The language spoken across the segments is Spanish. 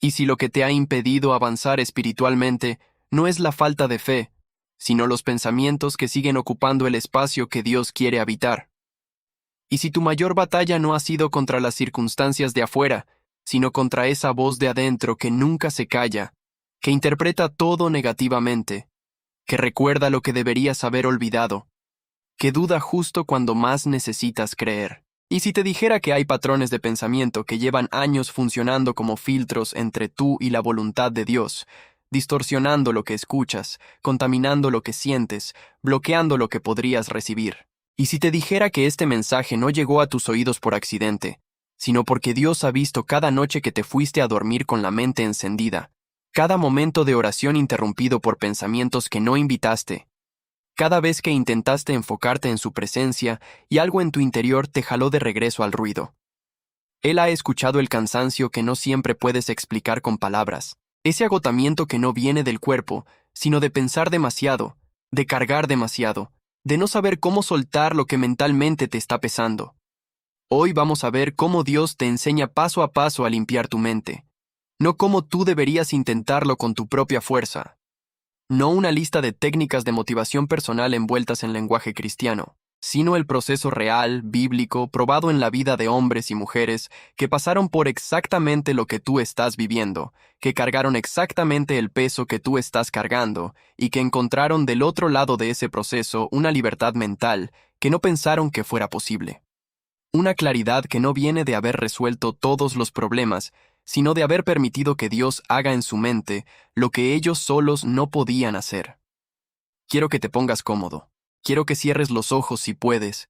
Y si lo que te ha impedido avanzar espiritualmente no es la falta de fe, sino los pensamientos que siguen ocupando el espacio que Dios quiere habitar. Y si tu mayor batalla no ha sido contra las circunstancias de afuera, sino contra esa voz de adentro que nunca se calla, que interpreta todo negativamente, que recuerda lo que deberías haber olvidado, que duda justo cuando más necesitas creer. Y si te dijera que hay patrones de pensamiento que llevan años funcionando como filtros entre tú y la voluntad de Dios, distorsionando lo que escuchas, contaminando lo que sientes, bloqueando lo que podrías recibir. Y si te dijera que este mensaje no llegó a tus oídos por accidente, sino porque Dios ha visto cada noche que te fuiste a dormir con la mente encendida, cada momento de oración interrumpido por pensamientos que no invitaste, cada vez que intentaste enfocarte en su presencia y algo en tu interior te jaló de regreso al ruido. Él ha escuchado el cansancio que no siempre puedes explicar con palabras, ese agotamiento que no viene del cuerpo, sino de pensar demasiado, de cargar demasiado, de no saber cómo soltar lo que mentalmente te está pesando. Hoy vamos a ver cómo Dios te enseña paso a paso a limpiar tu mente, no cómo tú deberías intentarlo con tu propia fuerza. No una lista de técnicas de motivación personal envueltas en lenguaje cristiano, sino el proceso real, bíblico, probado en la vida de hombres y mujeres que pasaron por exactamente lo que tú estás viviendo, que cargaron exactamente el peso que tú estás cargando y que encontraron del otro lado de ese proceso una libertad mental que no pensaron que fuera posible. Una claridad que no viene de haber resuelto todos los problemas, sino de haber permitido que Dios haga en su mente lo que ellos solos no podían hacer. Quiero que te pongas cómodo. Quiero que cierres los ojos si puedes.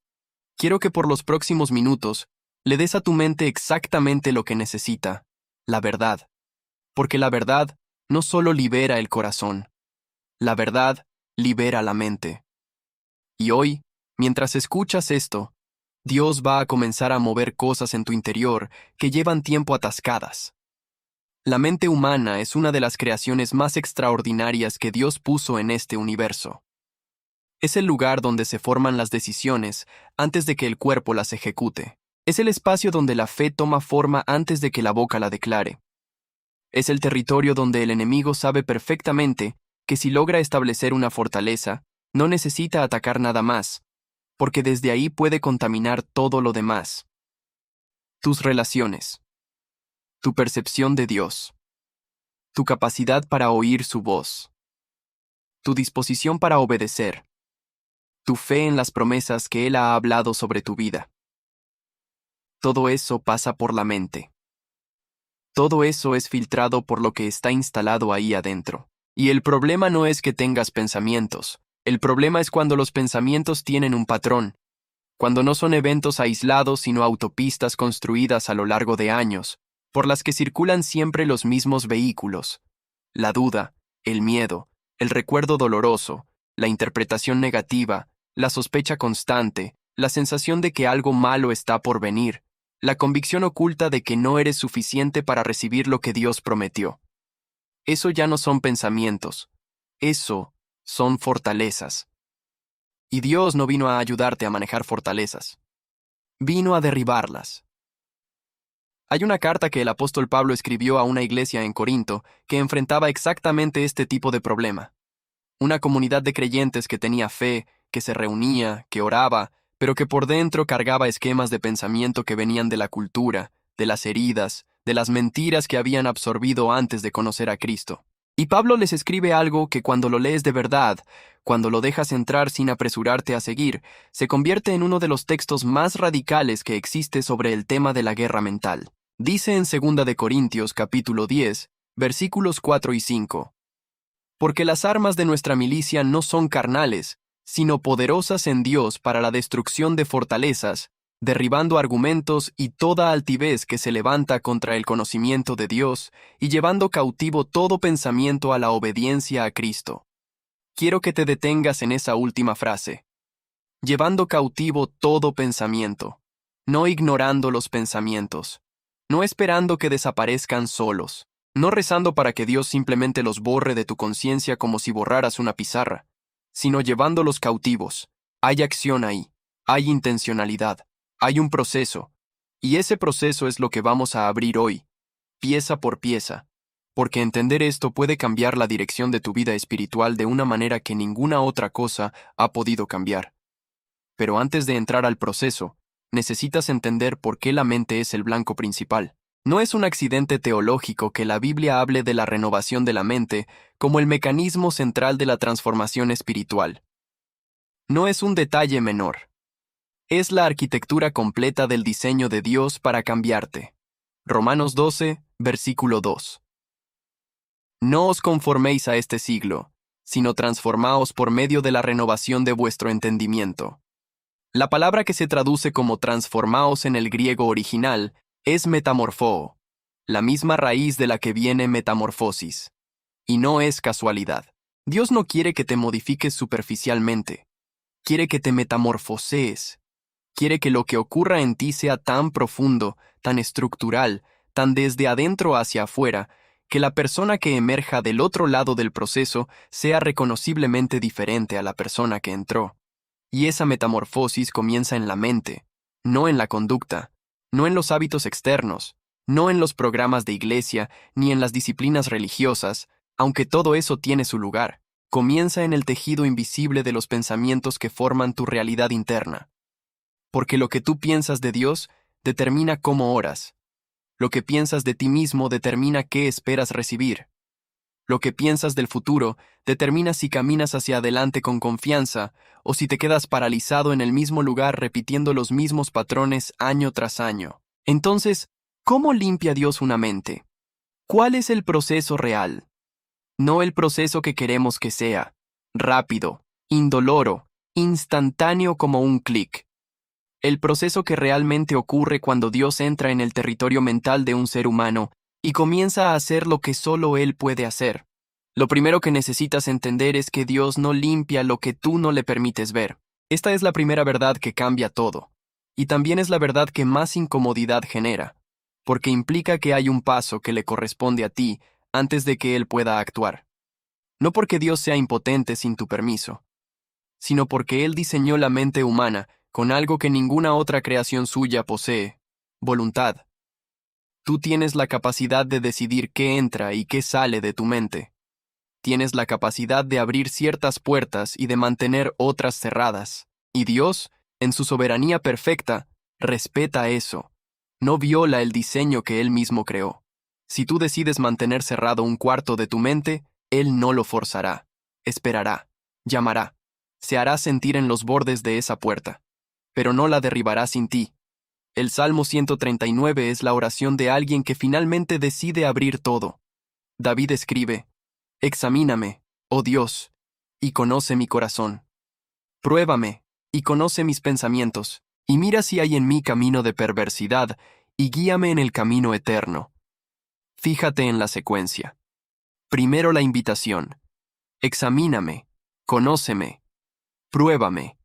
Quiero que por los próximos minutos le des a tu mente exactamente lo que necesita, la verdad. Porque la verdad no solo libera el corazón, la verdad libera la mente. Y hoy, mientras escuchas esto, Dios va a comenzar a mover cosas en tu interior que llevan tiempo atascadas. La mente humana es una de las creaciones más extraordinarias que Dios puso en este universo. Es el lugar donde se forman las decisiones antes de que el cuerpo las ejecute. Es el espacio donde la fe toma forma antes de que la boca la declare. Es el territorio donde el enemigo sabe perfectamente que si logra establecer una fortaleza, no necesita atacar nada más, porque desde ahí puede contaminar todo lo demás. Tus relaciones, tu percepción de Dios, tu capacidad para oír su voz, tu disposición para obedecer, tu fe en las promesas que Él ha hablado sobre tu vida. Todo eso pasa por la mente. Todo eso es filtrado por lo que está instalado ahí adentro. Y el problema no es que tengas pensamientos. El problema es cuando los pensamientos tienen un patrón, cuando no son eventos aislados sino autopistas construidas a lo largo de años, por las que circulan siempre los mismos vehículos. La duda, el miedo, el recuerdo doloroso, la interpretación negativa, la sospecha constante, la sensación de que algo malo está por venir, la convicción oculta de que no eres suficiente para recibir lo que Dios prometió. Eso ya no son pensamientos, eso son fortalezas. Y Dios no vino a ayudarte a manejar fortalezas, vino a derribarlas. Hay una carta que el apóstol Pablo escribió a una iglesia en Corinto que enfrentaba exactamente este tipo de problema. Una comunidad de creyentes que tenía fe, que se reunía, que oraba, pero que por dentro cargaba esquemas de pensamiento que venían de la cultura, de las heridas, de las mentiras que habían absorbido antes de conocer a Cristo. Y Pablo les escribe algo que cuando lo lees de verdad, cuando lo dejas entrar sin apresurarte a seguir, se convierte en uno de los textos más radicales que existe sobre el tema de la guerra mental. Dice en 2 de Corintios capítulo 10, versículos 4 y 5. Porque las armas de nuestra milicia no son carnales, sino poderosas en Dios para la destrucción de fortalezas, derribando argumentos y toda altivez que se levanta contra el conocimiento de Dios y llevando cautivo todo pensamiento a la obediencia a Cristo. Quiero que te detengas en esa última frase. Llevando cautivo todo pensamiento, no ignorando los pensamientos, no esperando que desaparezcan solos, no rezando para que Dios simplemente los borre de tu conciencia como si borraras una pizarra, sino llevándolos cautivos. Hay acción ahí, hay intencionalidad. Hay un proceso, y ese proceso es lo que vamos a abrir hoy, pieza por pieza, porque entender esto puede cambiar la dirección de tu vida espiritual de una manera que ninguna otra cosa ha podido cambiar. Pero antes de entrar al proceso, necesitas entender por qué la mente es el blanco principal. No es un accidente teológico que la Biblia hable de la renovación de la mente como el mecanismo central de la transformación espiritual. No es un detalle menor. Es la arquitectura completa del diseño de Dios para cambiarte. Romanos 12, versículo 2. No os conforméis a este siglo, sino transformaos por medio de la renovación de vuestro entendimiento. La palabra que se traduce como transformaos en el griego original es metamorfoo, la misma raíz de la que viene metamorfosis. Y no es casualidad. Dios no quiere que te modifiques superficialmente. Quiere que te metamorfosees. Quiere que lo que ocurra en ti sea tan profundo, tan estructural, tan desde adentro hacia afuera, que la persona que emerja del otro lado del proceso sea reconociblemente diferente a la persona que entró. Y esa metamorfosis comienza en la mente, no en la conducta, no en los hábitos externos, no en los programas de iglesia, ni en las disciplinas religiosas, aunque todo eso tiene su lugar. Comienza en el tejido invisible de los pensamientos que forman tu realidad interna. Porque lo que tú piensas de Dios determina cómo oras. Lo que piensas de ti mismo determina qué esperas recibir. Lo que piensas del futuro determina si caminas hacia adelante con confianza o si te quedas paralizado en el mismo lugar repitiendo los mismos patrones año tras año. Entonces, ¿cómo limpia Dios una mente? ¿Cuál es el proceso real? No el proceso que queremos que sea, rápido, indoloro, instantáneo como un clic. El proceso que realmente ocurre cuando Dios entra en el territorio mental de un ser humano y comienza a hacer lo que solo Él puede hacer. Lo primero que necesitas entender es que Dios no limpia lo que tú no le permites ver. Esta es la primera verdad que cambia todo. Y también es la verdad que más incomodidad genera, porque implica que hay un paso que le corresponde a ti antes de que Él pueda actuar. No porque Dios sea impotente sin tu permiso, sino porque Él diseñó la mente humana con algo que ninguna otra creación suya posee: voluntad. Tú tienes la capacidad de decidir qué entra y qué sale de tu mente. Tienes la capacidad de abrir ciertas puertas y de mantener otras cerradas. Y Dios, en su soberanía perfecta, respeta eso. No viola el diseño que Él mismo creó. Si tú decides mantener cerrado un cuarto de tu mente, Él no lo forzará. Esperará. Llamará. Se hará sentir en los bordes de esa puerta. Pero no la derribará sin ti. El Salmo 139 es la oración de alguien que finalmente decide abrir todo. David escribe: Examíname, oh Dios, y conoce mi corazón. Pruébame, y conoce mis pensamientos, y mira si hay en mí camino de perversidad, y guíame en el camino eterno. Fíjate en la secuencia. Primero la invitación. Examíname, conóceme, pruébame.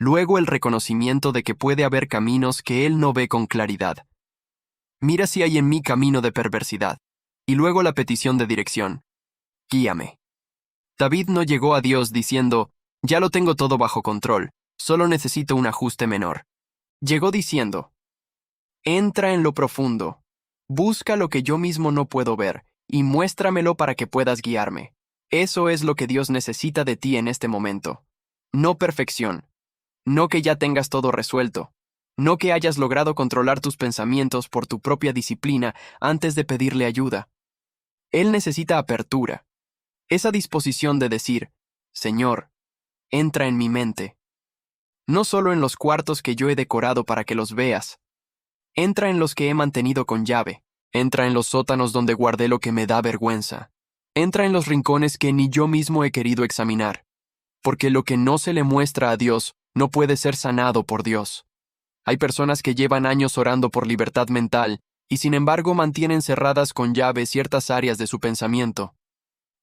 Luego el reconocimiento de que puede haber caminos que Él no ve con claridad. Mira si hay en mí camino de perversidad. Y luego la petición de dirección. Guíame. David no llegó a Dios diciendo: ya lo tengo todo bajo control, solo necesito un ajuste menor. Llegó diciendo: entra en lo profundo, busca lo que yo mismo no puedo ver, y muéstramelo para que puedas guiarme. Eso es lo que Dios necesita de ti en este momento. No perfección. No que ya tengas todo resuelto. No que hayas logrado controlar tus pensamientos por tu propia disciplina antes de pedirle ayuda. Él necesita apertura. Esa disposición de decir: Señor, entra en mi mente. No solo en los cuartos que yo he decorado para que los veas. Entra en los que he mantenido con llave. Entra en los sótanos donde guardé lo que me da vergüenza. Entra en los rincones que ni yo mismo he querido examinar. Porque lo que no se le muestra a Dios no puede ser sanado por Dios. Hay personas que llevan años orando por libertad mental y sin embargo mantienen cerradas con llave ciertas áreas de su pensamiento.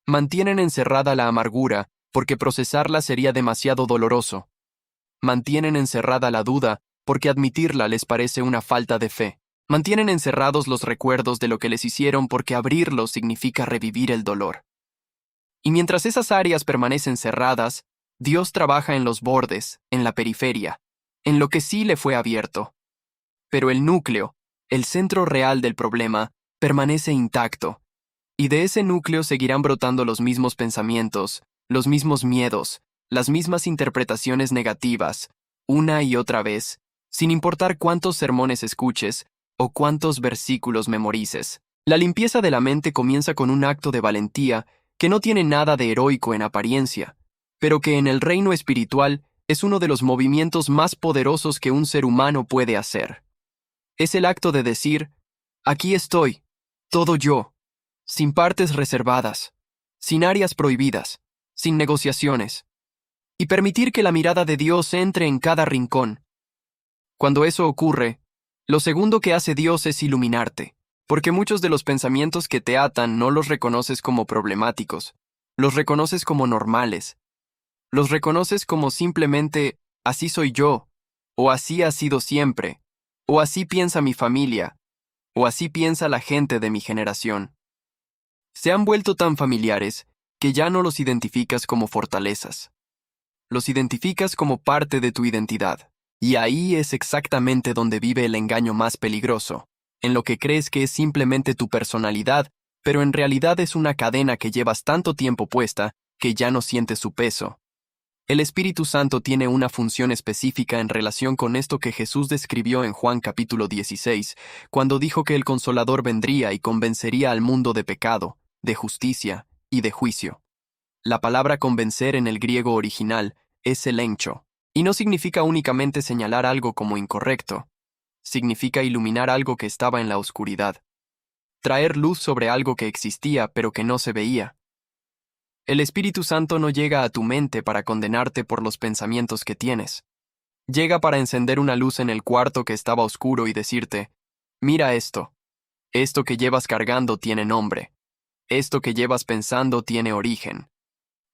Mantienen encerrada la amargura porque procesarla sería demasiado doloroso. Mantienen encerrada la duda porque admitirla les parece una falta de fe. Mantienen encerrados los recuerdos de lo que les hicieron porque abrirlos significa revivir el dolor. Y mientras esas áreas permanecen cerradas, Dios trabaja en los bordes, en la periferia, en lo que sí le fue abierto. Pero el núcleo, el centro real del problema, permanece intacto. Y de ese núcleo seguirán brotando los mismos pensamientos, los mismos miedos, las mismas interpretaciones negativas, una y otra vez, sin importar cuántos sermones escuches o cuántos versículos memorices. La limpieza de la mente comienza con un acto de valentía que no tiene nada de heroico en apariencia, pero que en el reino espiritual es uno de los movimientos más poderosos que un ser humano puede hacer. Es el acto de decir, aquí estoy, todo yo, sin partes reservadas, sin áreas prohibidas, sin negociaciones, y permitir que la mirada de Dios entre en cada rincón. Cuando eso ocurre, lo segundo que hace Dios es iluminarte, porque muchos de los pensamientos que te atan no los reconoces como problemáticos, los reconoces como normales, los reconoces como simplemente así soy yo, o así ha sido siempre, o así piensa mi familia, o así piensa la gente de mi generación. Se han vuelto tan familiares que ya no los identificas como fortalezas. Los identificas como parte de tu identidad. Y ahí es exactamente donde vive el engaño más peligroso, en lo que crees que es simplemente tu personalidad, pero en realidad es una cadena que llevas tanto tiempo puesta que ya no sientes su peso. El Espíritu Santo tiene una función específica en relación con esto que Jesús describió en Juan capítulo 16, cuando dijo que el Consolador vendría y convencería al mundo de pecado, de justicia y de juicio. La palabra convencer en el griego original es elencho, y no significa únicamente señalar algo como incorrecto, significa iluminar algo que estaba en la oscuridad, traer luz sobre algo que existía pero que no se veía. El Espíritu Santo no llega a tu mente para condenarte por los pensamientos que tienes. Llega para encender una luz en el cuarto que estaba oscuro y decirte, mira esto que llevas cargando tiene nombre, esto que llevas pensando tiene origen.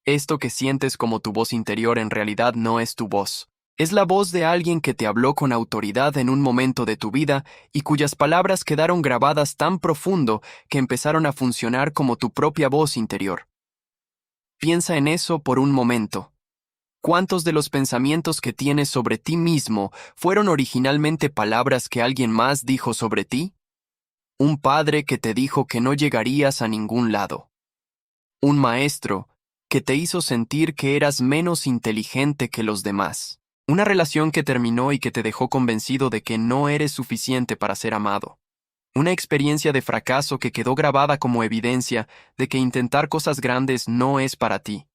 Esto que sientes como tu voz interior en realidad no es tu voz. Es la voz de alguien que te habló con autoridad en un momento de tu vida y cuyas palabras quedaron grabadas tan profundo que empezaron a funcionar como tu propia voz interior. Piensa en eso por un momento. ¿Cuántos de los pensamientos que tienes sobre ti mismo fueron originalmente palabras que alguien más dijo sobre ti? Un padre que te dijo que no llegarías a ningún lado. Un maestro que te hizo sentir que eras menos inteligente que los demás. Una relación que terminó y que te dejó convencido de que no eres suficiente para ser amado. Una experiencia de fracaso que quedó grabada como evidencia de que intentar cosas grandes no es para ti.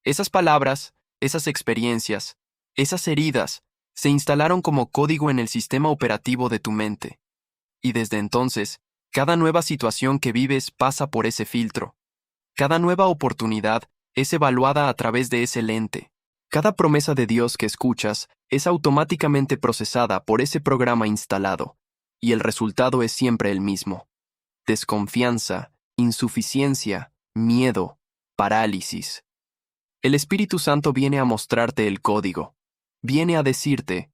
Esas palabras, esas experiencias, esas heridas, se instalaron como código en el sistema operativo de tu mente. Y desde entonces, cada nueva situación que vives pasa por ese filtro. Cada nueva oportunidad es evaluada a través de ese lente. Cada promesa de Dios que escuchas es automáticamente procesada por ese programa instalado, y el resultado es siempre el mismo. Desconfianza, insuficiencia, miedo, parálisis. El Espíritu Santo viene a mostrarte el código. Viene a decirte,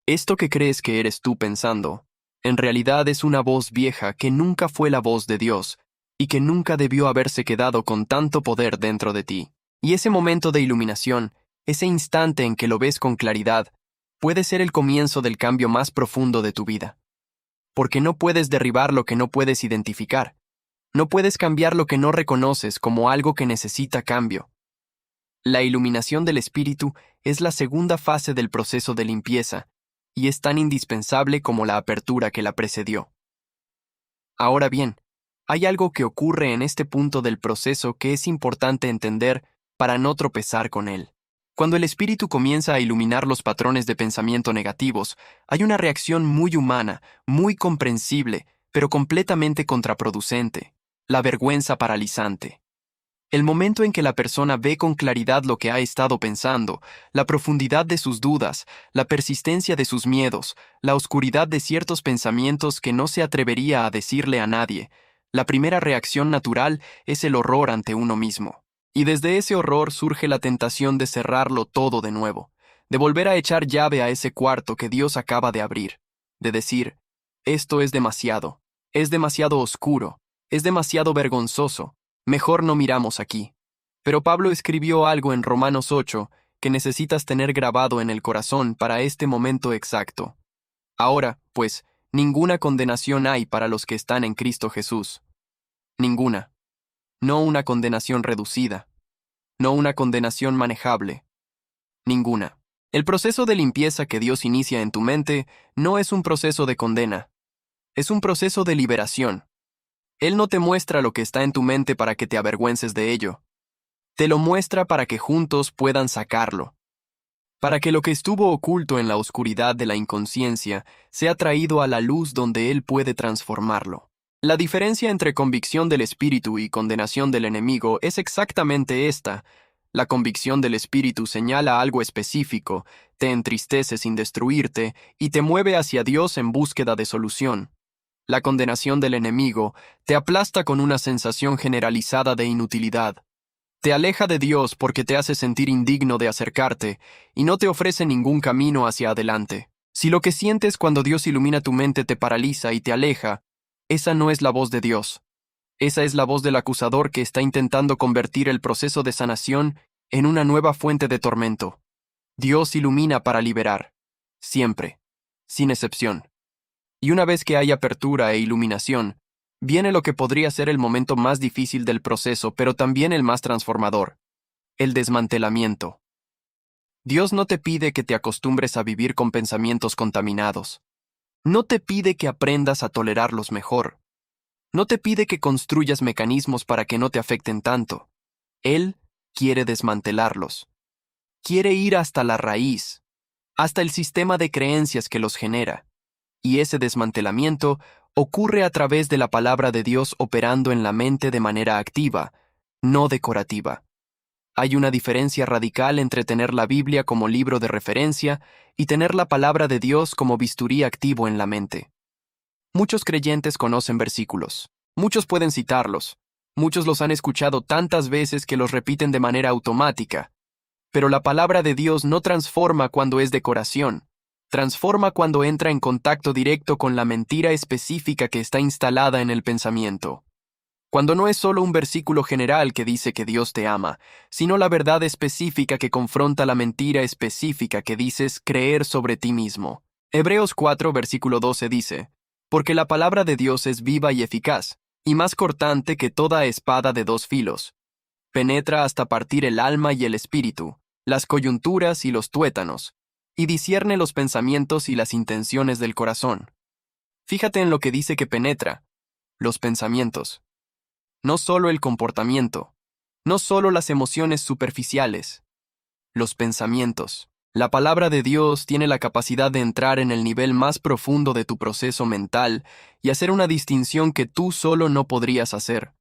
esto que crees que eres tú pensando, en realidad es una voz vieja que nunca fue la voz de Dios, y que nunca debió haberse quedado con tanto poder dentro de ti. Y ese momento de iluminación, ese instante en que lo ves con claridad, puede ser el comienzo del cambio más profundo de tu vida. Porque no puedes derribar lo que no puedes identificar. No puedes cambiar lo que no reconoces como algo que necesita cambio. La iluminación del espíritu es la segunda fase del proceso de limpieza, y es tan indispensable como la apertura que la precedió. Ahora bien, hay algo que ocurre en este punto del proceso que es importante entender para no tropezar con él. Cuando el espíritu comienza a iluminar los patrones de pensamiento negativos, hay una reacción muy humana, muy comprensible, pero completamente contraproducente: la vergüenza paralizante. El momento en que la persona ve con claridad lo que ha estado pensando, la profundidad de sus dudas, la persistencia de sus miedos, la oscuridad de ciertos pensamientos que no se atrevería a decirle a nadie, la primera reacción natural es el horror ante uno mismo. Y desde ese horror surge la tentación de cerrarlo todo de nuevo, de volver a echar llave a ese cuarto que Dios acaba de abrir, de decir, esto es demasiado oscuro, es demasiado vergonzoso, mejor no miramos aquí. Pero Pablo escribió algo en Romanos 8 que necesitas tener grabado en el corazón para este momento exacto. Ahora, pues, ninguna condenación hay para los que están en Cristo Jesús. Ninguna. no una condenación reducida, no una condenación manejable, ninguna. El proceso de limpieza que Dios inicia en tu mente no es un proceso de condena, es un proceso de liberación. Él no te muestra lo que está en tu mente para que te avergüences de ello. Te lo muestra para que juntos puedan sacarlo, para que lo que estuvo oculto en la oscuridad de la inconsciencia sea traído a la luz donde Él puede transformarlo. La diferencia entre convicción del espíritu y condenación del enemigo es exactamente esta. La convicción del espíritu señala algo específico, te entristece sin destruirte y te mueve hacia Dios en búsqueda de solución. La condenación del enemigo te aplasta con una sensación generalizada de inutilidad. Te aleja de Dios porque te hace sentir indigno de acercarte y no te ofrece ningún camino hacia adelante. Si lo que sientes cuando Dios ilumina tu mente te paraliza y te aleja, esa no es la voz de Dios. Esa es la voz del acusador que está intentando convertir el proceso de sanación en una nueva fuente de tormento. Dios ilumina para liberar, siempre, sin excepción. Y una vez que hay apertura e iluminación, viene lo que podría ser el momento más difícil del proceso, pero también el más transformador: el desmantelamiento. Dios no te pide que te acostumbres a vivir con pensamientos contaminados. No te pide que aprendas a tolerarlos mejor. No te pide que construyas mecanismos para que no te afecten tanto. Él quiere desmantelarlos. Quiere ir hasta la raíz, hasta el sistema de creencias que los genera. Y ese desmantelamiento ocurre a través de la palabra de Dios operando en la mente de manera activa, no decorativa. Hay una diferencia radical entre tener la Biblia como libro de referencia y tener la palabra de Dios como bisturí activo en la mente. Muchos creyentes conocen versículos. Muchos pueden citarlos. Muchos los han escuchado tantas veces que los repiten de manera automática. Pero la palabra de Dios no transforma cuando es decoración. Transforma cuando entra en contacto directo con la mentira específica que está instalada en el pensamiento. Cuando no es solo un versículo general que dice que Dios te ama, sino la verdad específica que confronta la mentira específica que dices creer sobre ti mismo. Hebreos 4, versículo 12 dice: porque la palabra de Dios es viva y eficaz, y más cortante que toda espada de dos filos. Penetra hasta partir el alma y el espíritu, las coyunturas y los tuétanos, y discierne los pensamientos y las intenciones del corazón. Fíjate en lo que dice que penetra: los pensamientos. No solo el comportamiento, no solo las emociones superficiales, los pensamientos. La palabra de Dios tiene la capacidad de entrar en el nivel más profundo de tu proceso mental y hacer una distinción que tú solo no podrías hacer.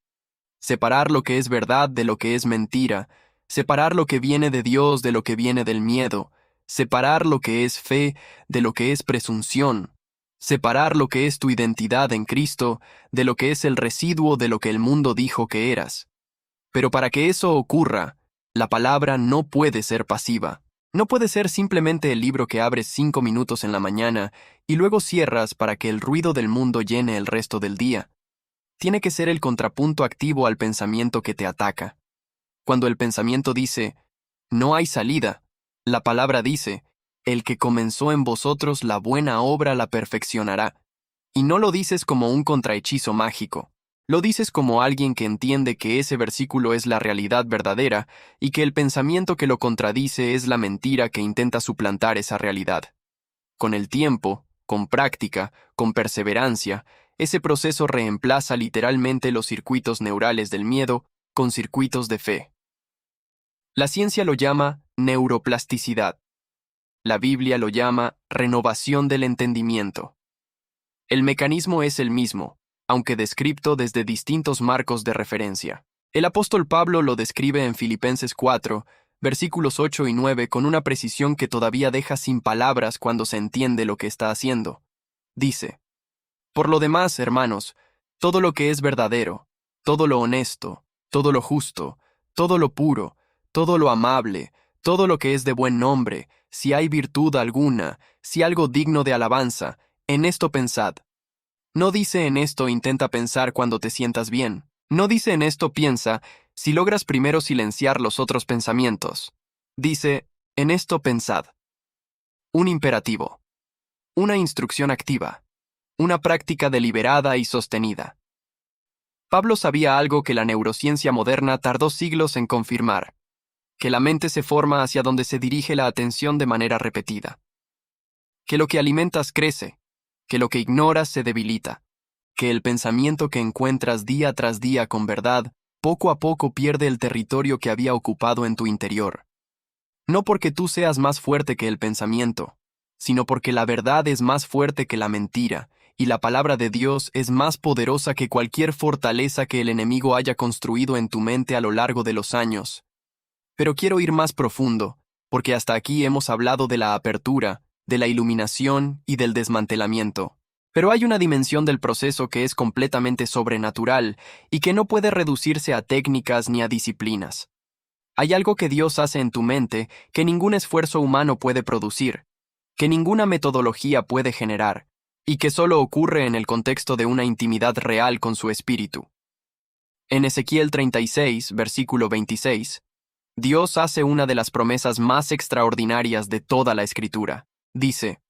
Separar lo que es verdad de lo que es mentira, separar lo que viene de Dios de lo que viene del miedo, separar lo que es fe de lo que es presunción, separar lo que es tu identidad en Cristo de lo que es el residuo de lo que el mundo dijo que eras. Pero para que eso ocurra, la palabra no puede ser pasiva. No puede ser simplemente el libro que abres 5 minutos en la mañana y luego cierras para que el ruido del mundo llene el resto del día. Tiene que ser el contrapunto activo al pensamiento que te ataca. Cuando el pensamiento dice, no hay salida, la palabra dice, el que comenzó en vosotros la buena obra la perfeccionará. Y no lo dices como un contrahechizo mágico. Lo dices como alguien que entiende que ese versículo es la realidad verdadera y que el pensamiento que lo contradice es la mentira que intenta suplantar esa realidad. Con el tiempo, con práctica, con perseverancia, ese proceso reemplaza literalmente los circuitos neurales del miedo con circuitos de fe. La ciencia lo llama neuroplasticidad. La Biblia lo llama renovación del entendimiento. El mecanismo es el mismo, aunque descrito desde distintos marcos de referencia. El apóstol Pablo lo describe en Filipenses 4, versículos 8 y 9 con una precisión que todavía deja sin palabras cuando se entiende lo que está haciendo. Dice: por lo demás, hermanos, todo lo que es verdadero, todo lo honesto, todo lo justo, todo lo puro, todo lo amable, todo lo que es de buen nombre, si hay virtud alguna, si algo digno de alabanza, en esto pensad. No dice en esto intenta pensar cuando te sientas bien. No dice en esto piensa si logras primero silenciar los otros pensamientos. Dice, en esto pensad. Un imperativo. Una instrucción activa. Una práctica deliberada y sostenida. Pablo sabía algo que la neurociencia moderna tardó siglos en confirmar, que la mente se forma hacia donde se dirige la atención de manera repetida, que lo que alimentas crece, que lo que ignoras se debilita, que el pensamiento que encuentras día tras día con verdad, poco a poco pierde el territorio que había ocupado en tu interior. No porque tú seas más fuerte que el pensamiento, sino porque la verdad es más fuerte que la mentira, y la palabra de Dios es más poderosa que cualquier fortaleza que el enemigo haya construido en tu mente a lo largo de los años. Pero quiero ir más profundo, porque hasta aquí hemos hablado de la apertura, de la iluminación y del desmantelamiento. Pero hay una dimensión del proceso que es completamente sobrenatural y que no puede reducirse a técnicas ni a disciplinas. Hay algo que Dios hace en tu mente que ningún esfuerzo humano puede producir, que ninguna metodología puede generar, y que solo ocurre en el contexto de una intimidad real con su espíritu. En Ezequiel 36, versículo 26, Dios hace una de las promesas más extraordinarias de toda la Escritura. Dice,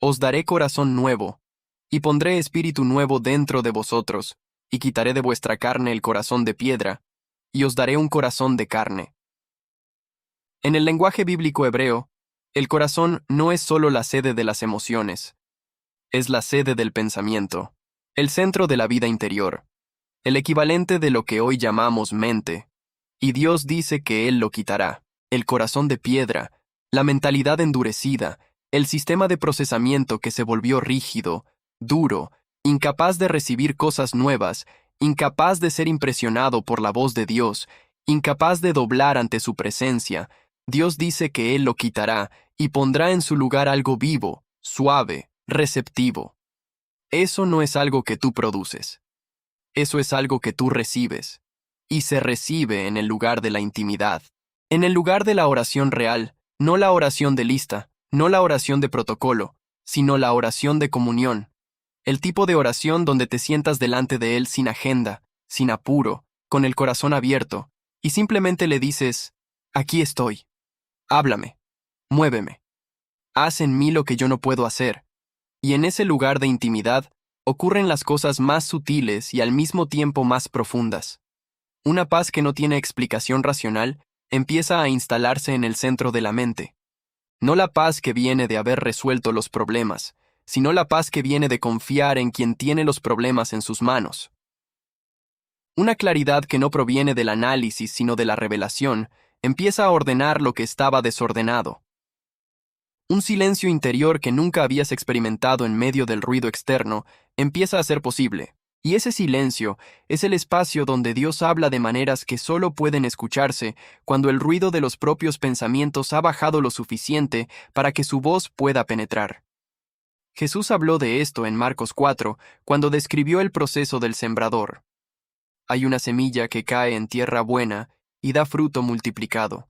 «Os daré corazón nuevo, y pondré espíritu nuevo dentro de vosotros, y quitaré de vuestra carne el corazón de piedra, y os daré un corazón de carne». En el lenguaje bíblico hebreo, el corazón no es solo la sede de las emociones, es la sede del pensamiento, el centro de la vida interior, el equivalente de lo que hoy llamamos mente. Y Dios dice que Él lo quitará, el corazón de piedra, la mentalidad endurecida, el sistema de procesamiento que se volvió rígido, duro, incapaz de recibir cosas nuevas, incapaz de ser impresionado por la voz de Dios, incapaz de doblar ante su presencia. Dios dice que Él lo quitará y pondrá en su lugar algo vivo, suave, receptivo. Eso no es algo que tú produces. Eso es algo que tú recibes. Y se recibe en el lugar de la intimidad. En el lugar de la oración real, no la oración de lista, no la oración de protocolo, sino la oración de comunión. El tipo de oración donde te sientas delante de Él sin agenda, sin apuro, con el corazón abierto, y simplemente le dices, «Aquí estoy. Háblame. Muéveme. Haz en mí lo que yo no puedo hacer». Y en ese lugar de intimidad ocurren las cosas más sutiles y al mismo tiempo más profundas. Una paz que no tiene explicación racional empieza a instalarse en el centro de la mente. No la paz que viene de haber resuelto los problemas, sino la paz que viene de confiar en quien tiene los problemas en sus manos. Una claridad que no proviene del análisis sino de la revelación empieza a ordenar lo que estaba desordenado. Un silencio interior que nunca habías experimentado en medio del ruido externo empieza a ser posible. Y ese silencio es el espacio donde Dios habla de maneras que solo pueden escucharse cuando el ruido de los propios pensamientos ha bajado lo suficiente para que su voz pueda penetrar. Jesús habló de esto en Marcos 4, cuando describió el proceso del sembrador. Hay una semilla que cae en tierra buena y da fruto multiplicado.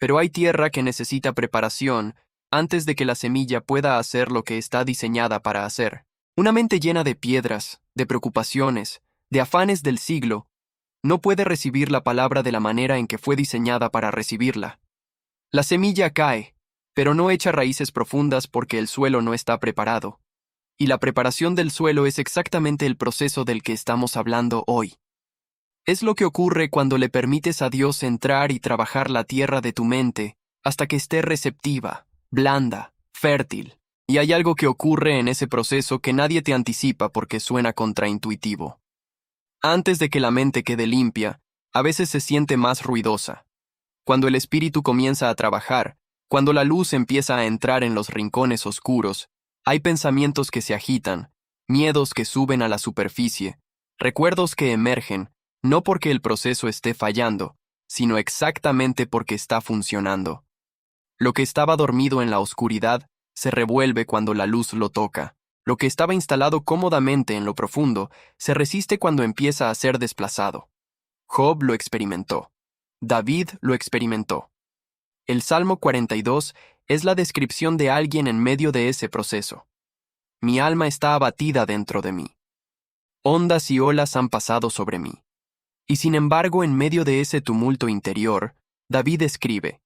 Pero hay tierra que necesita preparación antes de que la semilla pueda hacer lo que está diseñada para hacer. Una mente llena de piedras, de preocupaciones, de afanes del siglo, no puede recibir la palabra de la manera en que fue diseñada para recibirla. La semilla cae, pero no echa raíces profundas porque el suelo no está preparado. Y la preparación del suelo es exactamente el proceso del que estamos hablando hoy. Es lo que ocurre cuando le permites a Dios entrar y trabajar la tierra de tu mente hasta que esté receptiva, blanda, fértil. Y hay algo que ocurre en ese proceso que nadie te anticipa porque suena contraintuitivo. Antes de que la mente quede limpia, a veces se siente más ruidosa. Cuando el espíritu comienza a trabajar, cuando la luz empieza a entrar en los rincones oscuros, hay pensamientos que se agitan, miedos que suben a la superficie, recuerdos que emergen, no porque el proceso esté fallando, sino exactamente porque está funcionando. Lo que estaba dormido en la oscuridad se revuelve cuando la luz lo toca. Lo que estaba instalado cómodamente en lo profundo se resiste cuando empieza a ser desplazado. Job lo experimentó. David lo experimentó. El Salmo 42 es la descripción de alguien en medio de ese proceso. Mi alma está abatida dentro de mí. Ondas y olas han pasado sobre mí. Y sin embargo, en medio de ese tumulto interior, David escribe,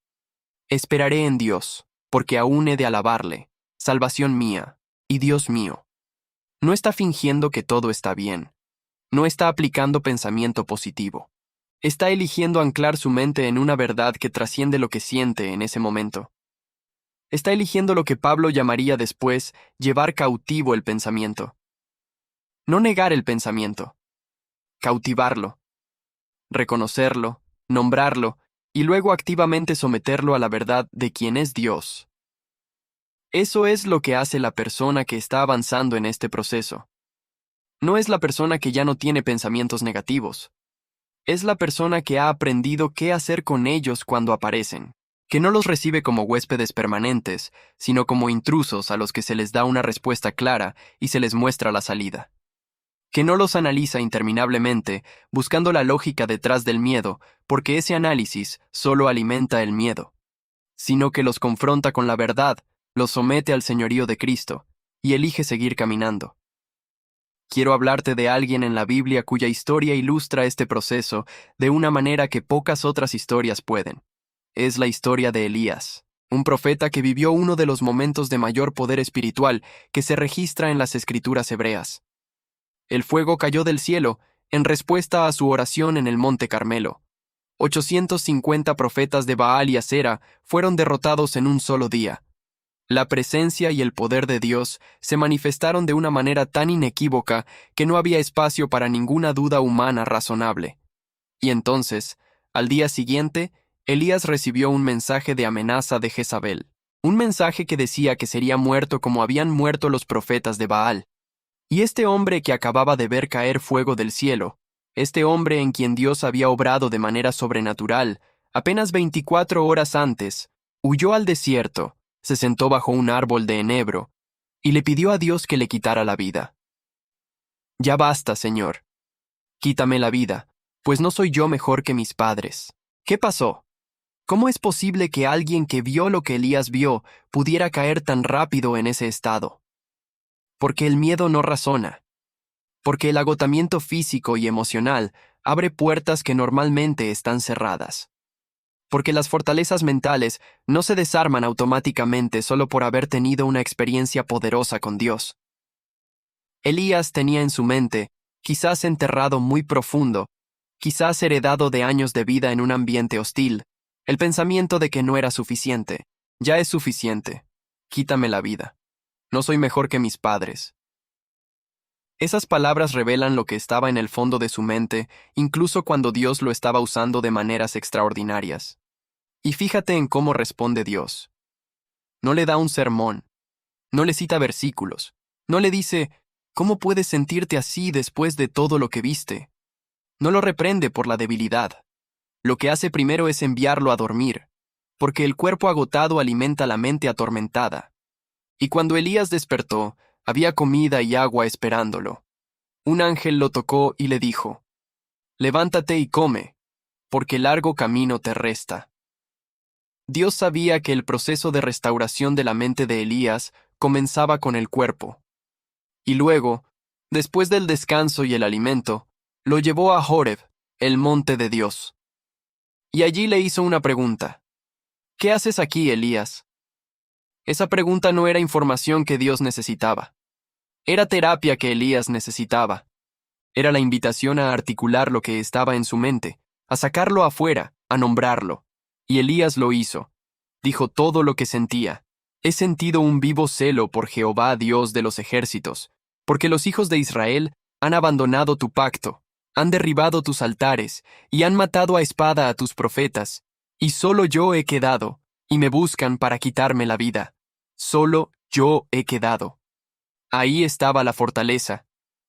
«Esperaré en Dios, porque aún he de alabarle, salvación mía y Dios mío». No está fingiendo que todo está bien. No está aplicando pensamiento positivo. Está eligiendo anclar su mente en una verdad que trasciende lo que siente en ese momento. Está eligiendo lo que Pablo llamaría después llevar cautivo el pensamiento. No negar el pensamiento, cautivarlo, reconocerlo, nombrarlo y luego activamente someterlo a la verdad de quién es Dios. Eso es lo que hace la persona que está avanzando en este proceso. No es la persona que ya no tiene pensamientos negativos. Es la persona que ha aprendido qué hacer con ellos cuando aparecen, que no los recibe como huéspedes permanentes, sino como intrusos a los que se les da una respuesta clara y se les muestra la salida. Que no los analiza interminablemente, buscando la lógica detrás del miedo, porque ese análisis solo alimenta el miedo, sino que los confronta con la verdad, los somete al señorío de Cristo, y elige seguir caminando. Quiero hablarte de alguien en la Biblia cuya historia ilustra este proceso de una manera que pocas otras historias pueden. Es la historia de Elías, un profeta que vivió uno de los momentos de mayor poder espiritual que se registra en las escrituras hebreas. El fuego cayó del cielo en respuesta a su oración en el Monte Carmelo. 850 profetas de Baal y Acera fueron derrotados en un solo día. La presencia y el poder de Dios se manifestaron de una manera tan inequívoca que no había espacio para ninguna duda humana razonable. Y entonces, al día siguiente, Elías recibió un mensaje de amenaza de Jezabel, un mensaje que decía que sería muerto como habían muerto los profetas de Baal. Y este hombre que acababa de ver caer fuego del cielo, este hombre en quien Dios había obrado de manera sobrenatural, apenas 24 horas antes, huyó al desierto, se sentó bajo un árbol de enebro, y le pidió a Dios que le quitara la vida. Ya basta, Señor. Quítame la vida, pues no soy yo mejor que mis padres. ¿Qué pasó? ¿Cómo es posible que alguien que vio lo que Elías vio pudiera caer tan rápido en ese estado? Porque el miedo no razona. Porque el agotamiento físico y emocional abre puertas que normalmente están cerradas. Porque las fortalezas mentales no se desarman automáticamente solo por haber tenido una experiencia poderosa con Dios. Elías tenía en su mente, quizás enterrado muy profundo, quizás heredado de años de vida en un ambiente hostil, el pensamiento de que no era suficiente. Ya es suficiente. Quítame la vida. No soy mejor que mis padres. Esas palabras revelan lo que estaba en el fondo de su mente, incluso cuando Dios lo estaba usando de maneras extraordinarias. Y fíjate en cómo responde Dios. No le da un sermón, no le cita versículos, no le dice, ¿cómo puedes sentirte así después de todo lo que viste? No lo reprende por la debilidad. Lo que hace primero es enviarlo a dormir, porque el cuerpo agotado alimenta la mente atormentada. Y cuando Elías despertó, había comida y agua esperándolo. Un ángel lo tocó y le dijo, levántate y come, porque largo camino te resta. Dios sabía que el proceso de restauración de la mente de Elías comenzaba con el cuerpo. Y luego, después del descanso y el alimento, lo llevó a Horeb, el monte de Dios. Y allí le hizo una pregunta. ¿Qué haces aquí, Elías? Esa pregunta no era información que Dios necesitaba. Era terapia que Elías necesitaba. Era la invitación a articular lo que estaba en su mente, a sacarlo afuera, a nombrarlo. Y Elías lo hizo. Dijo todo lo que sentía. He sentido un vivo celo por Jehová, Dios de los ejércitos, porque los hijos de Israel han abandonado tu pacto, han derribado tus altares, y han matado a espada a tus profetas, y solo yo he quedado, y me buscan para quitarme la vida. Solo yo he quedado. Ahí estaba la fortaleza,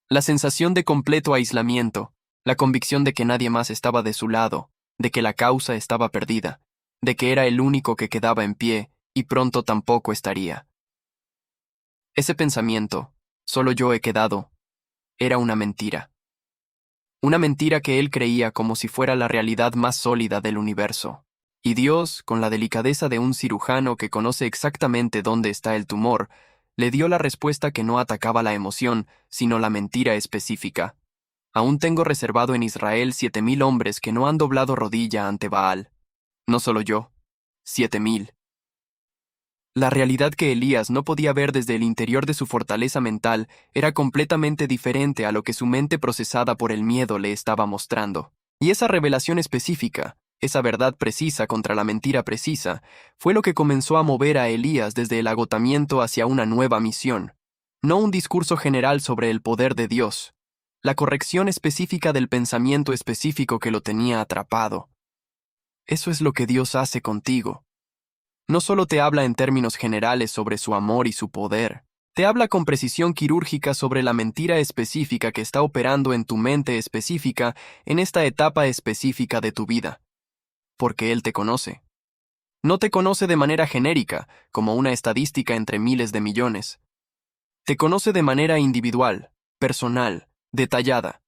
la sensación de completo aislamiento, la convicción de que nadie más estaba de su lado, de que la causa estaba perdida, de que era el único que quedaba en pie y pronto tampoco estaría. Ese pensamiento, solo yo he quedado, era una mentira. Una mentira que él creía como si fuera la realidad más sólida del universo. Y Dios, con la delicadeza de un cirujano que conoce exactamente dónde está el tumor, le dio la respuesta que no atacaba la emoción, sino la mentira específica. Aún tengo reservado en Israel 7,000 hombres que no han doblado rodilla ante Baal. No solo yo, 7,000. La realidad que Elías no podía ver desde el interior de su fortaleza mental era completamente diferente a lo que su mente procesada por el miedo le estaba mostrando. Y esa revelación específica, esa verdad precisa contra la mentira precisa, fue lo que comenzó a mover a Elías desde el agotamiento hacia una nueva misión. No un discurso general sobre el poder de Dios, la corrección específica del pensamiento específico que lo tenía atrapado. Eso es lo que Dios hace contigo. No solo te habla en términos generales sobre su amor y su poder, te habla con precisión quirúrgica sobre la mentira específica que está operando en tu mente específica en esta etapa específica de tu vida. Porque Él te conoce. No te conoce de manera genérica, como una estadística entre miles de millones. Te conoce de manera individual, personal, detallada.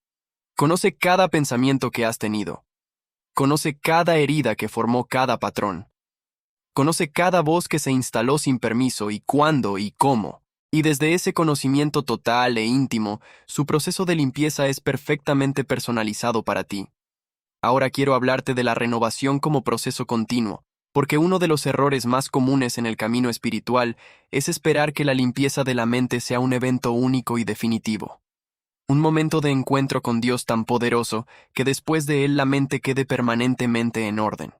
Conoce cada pensamiento que has tenido. Conoce cada herida que formó cada patrón. Conoce cada voz que se instaló sin permiso y cuándo y cómo. Y desde ese conocimiento total e íntimo, su proceso de limpieza es perfectamente personalizado para ti. Ahora quiero hablarte de la renovación como proceso continuo, porque uno de los errores más comunes en el camino espiritual es esperar que la limpieza de la mente sea un evento único y definitivo. Un momento de encuentro con Dios tan poderoso que después de él la mente quede permanentemente en orden.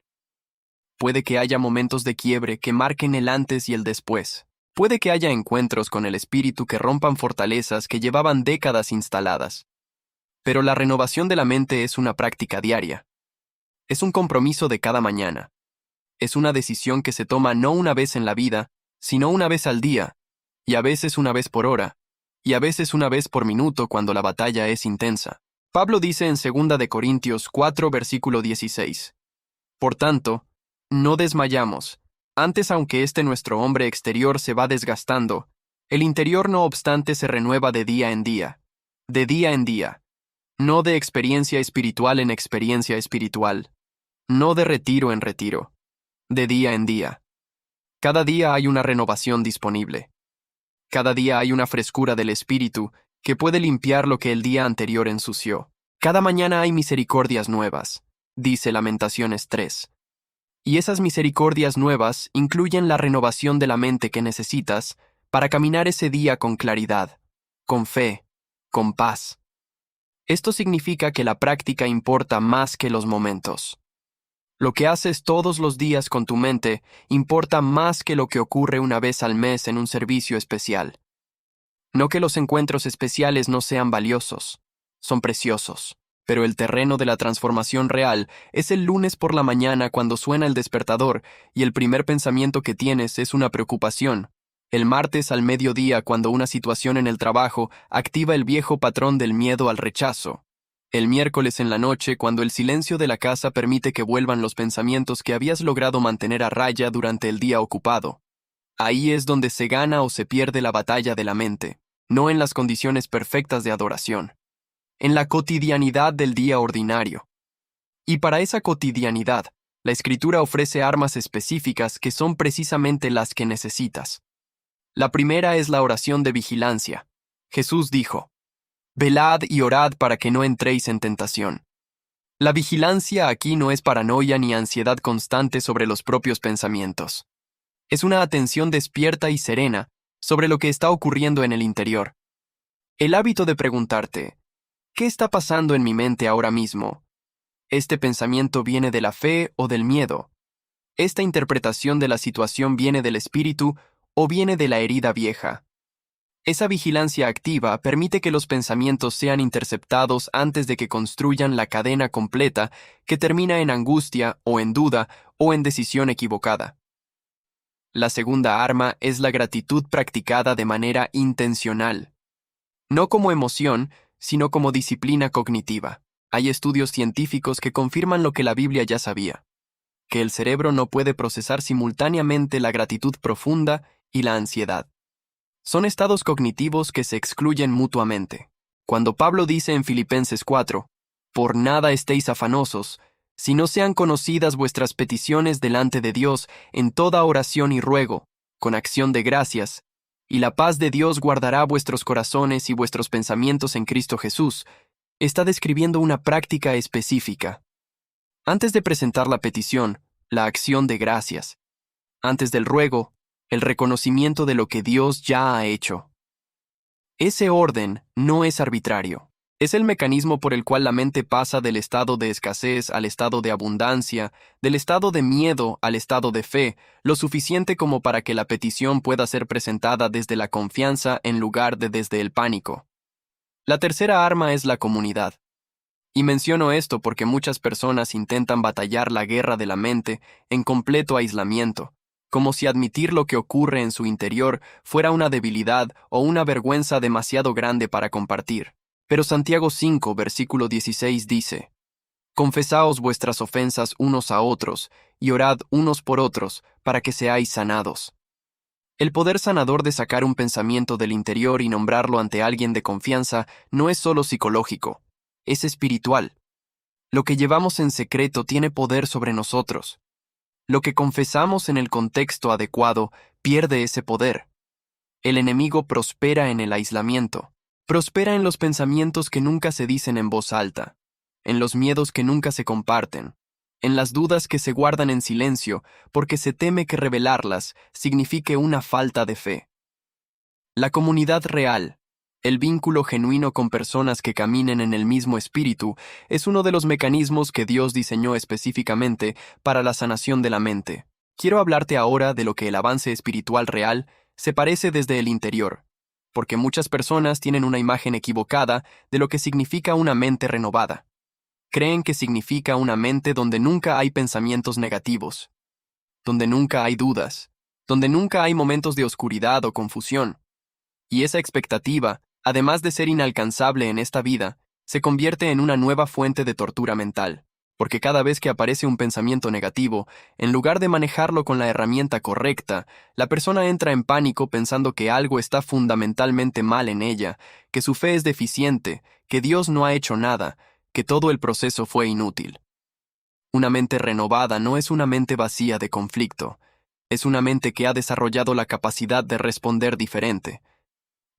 Puede que haya momentos de quiebre que marquen el antes y el después. Puede que haya encuentros con el espíritu que rompan fortalezas que llevaban décadas instaladas. Pero la renovación de la mente es una práctica diaria. Es un compromiso de cada mañana. Es una decisión que se toma no una vez en la vida, sino una vez al día, y a veces una vez por hora, y a veces una vez por minuto cuando la batalla es intensa. Pablo dice en 2 de Corintios 4, versículo 16. Por tanto, no desmayamos. Antes, aunque nuestro hombre exterior se va desgastando, el interior no obstante se renueva de día en día. De día en día. No de experiencia espiritual en experiencia espiritual. No de retiro en retiro. De día en día. Cada día hay una renovación disponible. Cada día hay una frescura del espíritu que puede limpiar lo que el día anterior ensució. Cada mañana hay misericordias nuevas, dice Lamentaciones 3. Y esas misericordias nuevas incluyen la renovación de la mente que necesitas para caminar ese día con claridad, con fe, con paz. Esto significa que la práctica importa más que los momentos. Lo que haces todos los días con tu mente importa más que lo que ocurre una vez al mes en un servicio especial. No que los encuentros especiales no sean valiosos, son preciosos. Pero el terreno de la transformación real es el lunes por la mañana cuando suena el despertador y el primer pensamiento que tienes es una preocupación. El martes al mediodía cuando una situación en el trabajo activa el viejo patrón del miedo al rechazo. El miércoles en la noche cuando el silencio de la casa permite que vuelvan los pensamientos que habías logrado mantener a raya durante el día ocupado. Ahí es donde se gana o se pierde la batalla de la mente, no en las condiciones perfectas de adoración. En la cotidianidad del día ordinario. Y para esa cotidianidad, la Escritura ofrece armas específicas que son precisamente las que necesitas. La primera es la oración de vigilancia. Jesús dijo, «Velad y orad para que no entréis en tentación». La vigilancia aquí no es paranoia ni ansiedad constante sobre los propios pensamientos. Es una atención despierta y serena sobre lo que está ocurriendo en el interior. El hábito de preguntarte, ¿qué está pasando en mi mente ahora mismo? ¿Este pensamiento viene de la fe o del miedo? ¿Esta interpretación de la situación viene del espíritu o viene de la herida vieja? Esa vigilancia activa permite que los pensamientos sean interceptados antes de que construyan la cadena completa que termina en angustia o en duda o en decisión equivocada. La segunda arma es la gratitud practicada de manera intencional. No como emoción, sino como disciplina cognitiva. Hay estudios científicos que confirman lo que la Biblia ya sabía, que el cerebro no puede procesar simultáneamente la gratitud profunda y la ansiedad. Son estados cognitivos que se excluyen mutuamente. Cuando Pablo dice en Filipenses 4, «Por nada estéis afanosos, si no sean conocidas vuestras peticiones delante de Dios en toda oración y ruego, con acción de gracias, y la paz de Dios guardará vuestros corazones y vuestros pensamientos en Cristo Jesús», está describiendo una práctica específica. Antes de presentar la petición, la acción de gracias. Antes del ruego, el reconocimiento de lo que Dios ya ha hecho. Ese orden no es arbitrario. Es el mecanismo por el cual la mente pasa del estado de escasez al estado de abundancia, del estado de miedo al estado de fe, lo suficiente como para que la petición pueda ser presentada desde la confianza en lugar de desde el pánico. La tercera arma es la comunidad. Y menciono esto porque muchas personas intentan batallar la guerra de la mente en completo aislamiento, como si admitir lo que ocurre en su interior fuera una debilidad o una vergüenza demasiado grande para compartir. Pero Santiago 5, versículo 16 dice: Confesaos vuestras ofensas unos a otros, y orad unos por otros, para que seáis sanados. El poder sanador de sacar un pensamiento del interior y nombrarlo ante alguien de confianza no es solo psicológico, es espiritual. Lo que llevamos en secreto tiene poder sobre nosotros. Lo que confesamos en el contexto adecuado pierde ese poder. El enemigo prospera en el aislamiento. Prospera en los pensamientos que nunca se dicen en voz alta, en los miedos que nunca se comparten, en las dudas que se guardan en silencio porque se teme que revelarlas signifique una falta de fe. La comunidad real, el vínculo genuino con personas que caminen en el mismo espíritu, es uno de los mecanismos que Dios diseñó específicamente para la sanación de la mente. Quiero hablarte ahora de lo que el avance espiritual real se parece desde el interior, porque muchas personas tienen una imagen equivocada de lo que significa una mente renovada. Creen que significa una mente donde nunca hay pensamientos negativos, donde nunca hay dudas, donde nunca hay momentos de oscuridad o confusión. Y esa expectativa, además de ser inalcanzable en esta vida, se convierte en una nueva fuente de tortura mental, porque cada vez que aparece un pensamiento negativo, en lugar de manejarlo con la herramienta correcta, la persona entra en pánico pensando que algo está fundamentalmente mal en ella, que su fe es deficiente, que Dios no ha hecho nada, que todo el proceso fue inútil. Una mente renovada no es una mente vacía de conflicto, es una mente que ha desarrollado la capacidad de responder diferente.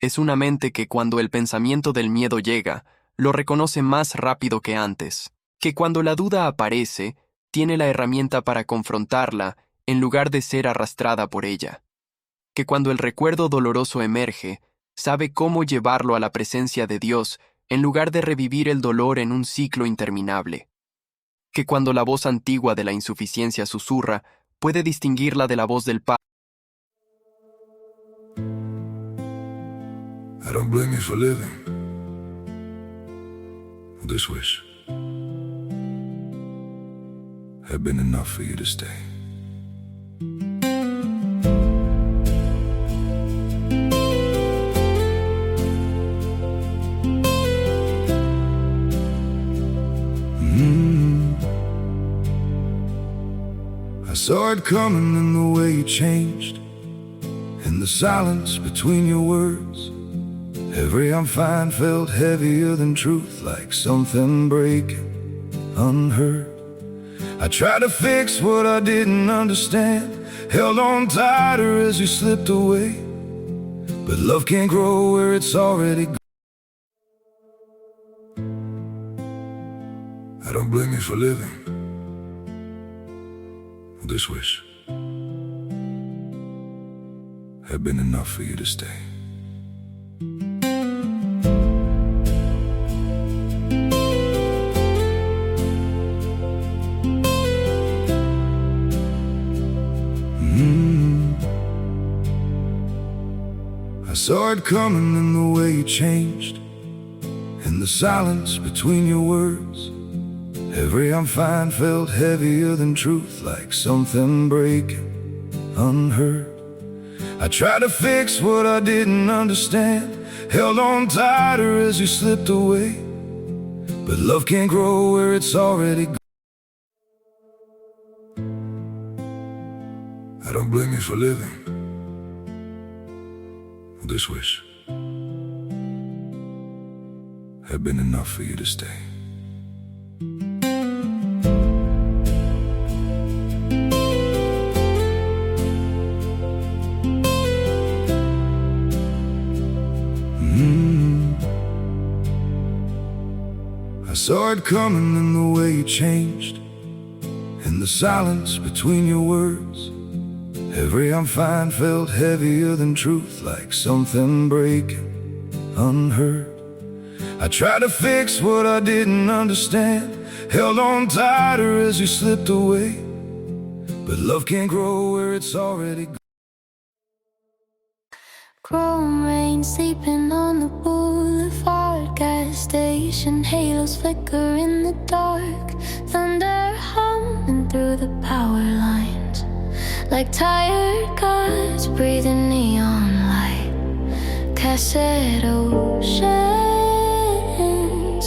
Es una mente que cuando el pensamiento del miedo llega, lo reconoce más rápido que antes, que cuando la duda aparece, tiene la herramienta para confrontarla en lugar de ser arrastrada por ella, que cuando el recuerdo doloroso emerge, sabe cómo llevarlo a la presencia de Dios en lugar de revivir el dolor en un ciclo interminable, que cuando la voz antigua de la insuficiencia susurra, puede distinguirla de la voz del Padre. I don't blame you for living this wish had been enough for you to stay. I saw it coming in the way you changed, in the silence between your words. Every I'm fine felt heavier than truth, like something breaking, unheard. I tried to fix what I didn't understand, held on tighter as you slipped away. But love can't grow where it's already gone. I don't blame you for living this wish had been enough for you to stay. I saw it coming in the way you changed, in the silence between your words. Every I'm fine felt heavier than truth, like something breaking, unheard. I tried to fix what I didn't understand, held on tighter as you slipped away. But love can't grow where it's already gone. I don't blame you for living this wish had been enough for you to stay. I saw it coming in the way you changed, in the silence between your words. Every I'm fine felt heavier than truth, like something breaking unheard. I tried to fix what I didn't understand, held on tighter as you slipped away. But love can't grow where it's already gone. Chrome rain sleeping on the boulevard, gas station halos flicker in the dark, thunder humming through the power lines, like tired gods breathing neon light. Cassette oceans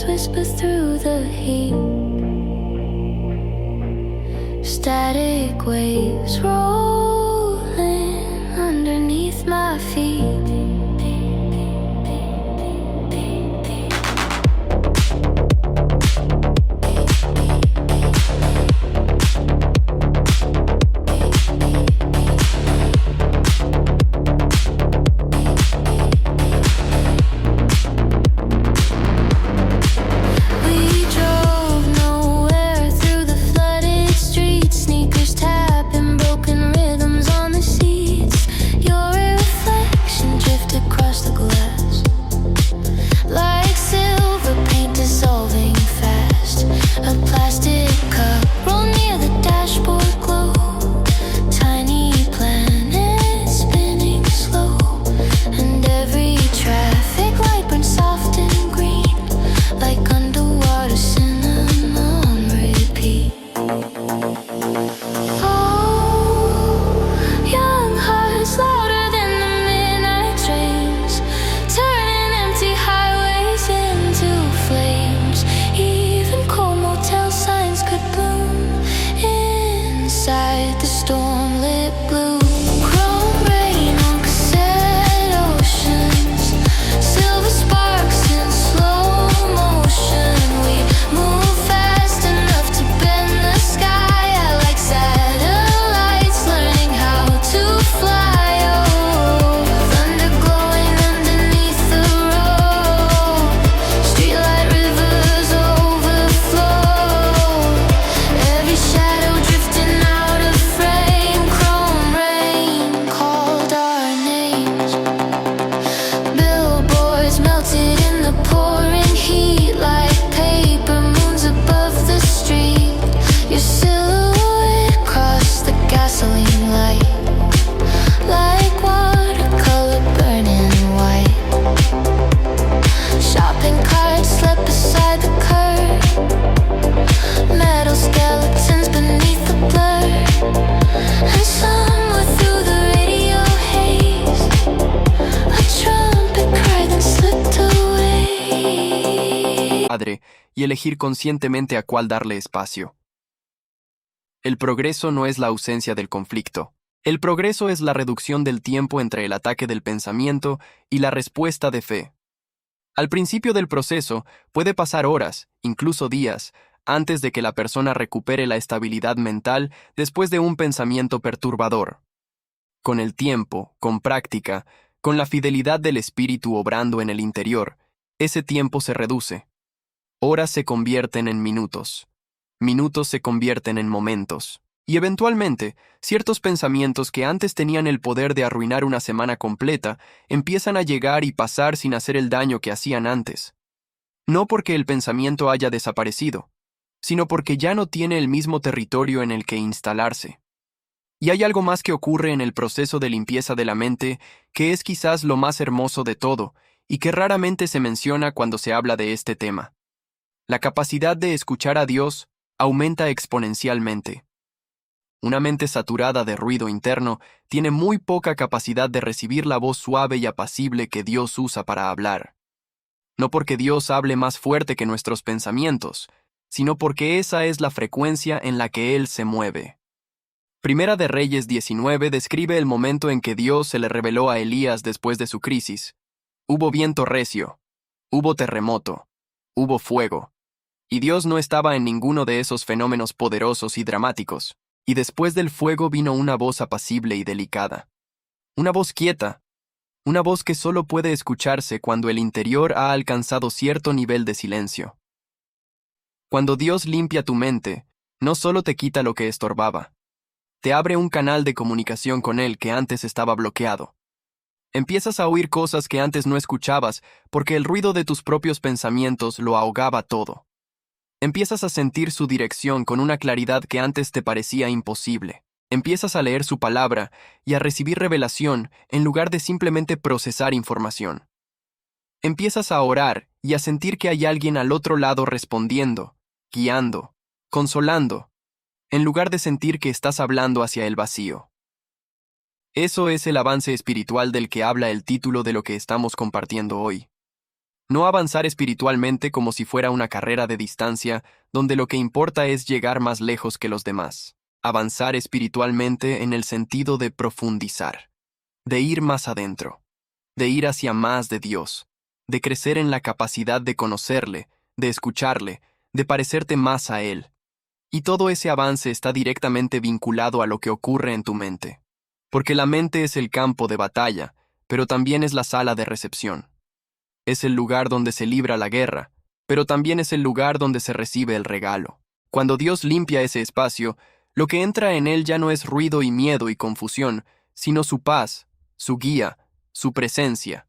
whisper through the heat, static waves rolling underneath my feet. Y elegir conscientemente a cuál darle espacio. El progreso no es la ausencia del conflicto. El progreso es la reducción del tiempo entre el ataque del pensamiento y la respuesta de fe. Al principio del proceso puede pasar horas, incluso días, antes de que la persona recupere la estabilidad mental después de un pensamiento perturbador. Con el tiempo, con práctica, con la fidelidad del espíritu obrando en el interior, ese tiempo se reduce. Horas se convierten en minutos. Minutos se convierten en momentos. Y eventualmente, ciertos pensamientos que antes tenían el poder de arruinar una semana completa empiezan a llegar y pasar sin hacer el daño que hacían antes. No porque el pensamiento haya desaparecido, sino porque ya no tiene el mismo territorio en el que instalarse. Y hay algo más que ocurre en el proceso de limpieza de la mente que es quizás lo más hermoso de todo y que raramente se menciona cuando se habla de este tema. La capacidad de escuchar a Dios aumenta exponencialmente. Una mente saturada de ruido interno tiene muy poca capacidad de recibir la voz suave y apacible que Dios usa para hablar. No porque Dios hable más fuerte que nuestros pensamientos, sino porque esa es la frecuencia en la que Él se mueve. Primera de Reyes 19 describe el momento en que Dios se le reveló a Elías después de su crisis. Hubo viento recio, hubo terremoto, hubo fuego. Y Dios no estaba en ninguno de esos fenómenos poderosos y dramáticos. Y después del fuego vino una voz apacible y delicada. Una voz quieta. Una voz que solo puede escucharse cuando el interior ha alcanzado cierto nivel de silencio. Cuando Dios limpia tu mente, no solo te quita lo que estorbaba, te abre un canal de comunicación con Él que antes estaba bloqueado. Empiezas a oír cosas que antes no escuchabas porque el ruido de tus propios pensamientos lo ahogaba todo. Empiezas a sentir su dirección con una claridad que antes te parecía imposible. Empiezas a leer su palabra y a recibir revelación en lugar de simplemente procesar información. Empiezas a orar y a sentir que hay alguien al otro lado respondiendo, guiando, consolando, en lugar de sentir que estás hablando hacia el vacío. Eso es el avance espiritual del que habla el título de lo que estamos compartiendo hoy. No avanzar espiritualmente como si fuera una carrera de distancia donde lo que importa es llegar más lejos que los demás. Avanzar espiritualmente en el sentido de profundizar, de ir más adentro, de ir hacia más de Dios, de crecer en la capacidad de conocerle, de escucharle, de parecerte más a Él. Y todo ese avance está directamente vinculado a lo que ocurre en tu mente. Porque la mente es el campo de batalla, pero también es la sala de recepción. Es el lugar donde se libra la guerra, pero también es el lugar donde se recibe el regalo. Cuando Dios limpia ese espacio, lo que entra en él ya no es ruido y miedo y confusión, sino su paz, su guía, su presencia.